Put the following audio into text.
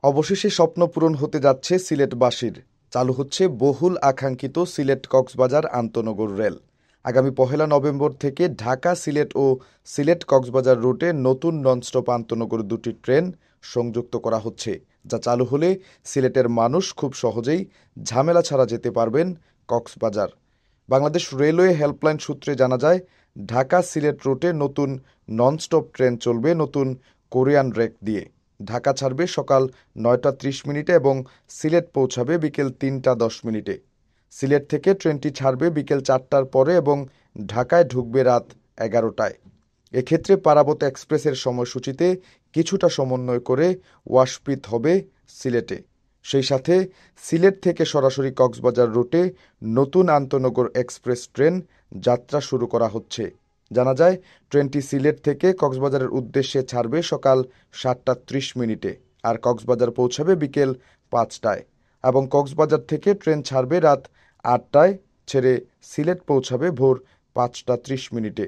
অবশেষে স্বপ্ন পূরণ হতে যাচ্ছে সিলেটবাসীর। চালু হচ্ছে বহুল আকাঙ্ক্ষিত সিলেট-কক্সবাজার আন্তনগর রেল। আগামী ১লা নভেম্বর থেকে ঢাকা সিলেট ও সিলেট-কক্সবাজার রুটে নতুন ননস্টপ আন্তনগর দুটি ট্রেন সংযুক্ত করা হচ্ছে, যা চালু হলে সিলেটের মানুষ খুব সহজেই ঝামেলা ছাড়া যেতে পারবেন কক্সবাজার। বাংলাদেশ রেলওয়ে হেল্পলাইন সূত্রে জানা যায়, ঢাকা-সিলেট রুটে নতুন ননস্টপ ট্রেন চলবে নতুন কোরিয়ান রেক দিয়ে। ঢাকা ছাড়বে সকাল ৯টা ৩০ মিনিটে এবং সিলেট পৌঁছাবে বিকেল ৩টা ১০ মিনিটে। সিলেট থেকে ট্রেনটি ছাড়বে বিকেল ৪টার পরে এবং ঢাকায় ঢুকবে রাত ১১টায়। এক্ষেত্রে পারাবত এক্সপ্রেসের সময়সূচিতে কিছুটা সমন্বয় করে ওয়াশপ্রীত হবে সিলেটে। সেই সাথে সিলেট থেকে সরাসরি কক্সবাজার রুটে নতুন আন্তনগর এক্সপ্রেস ট্রেন যাত্রা শুরু করা হচ্ছে। জানা যায়, ট্রেনটি সিলেট থেকে কক্সবাজারের উদ্দেশ্যে ছাড়বে সকাল ৭টা ৩০ মিনিটে আর কক্সবাজার পৌঁছাবে বিকেল ৫টায়, এবং কক্সবাজার থেকে ট্রেন ছাড়বে রাত ৮টায়, ছেড়ে সিলেট পৌঁছাবে ভোর ৫টা ৩০ মিনিটে।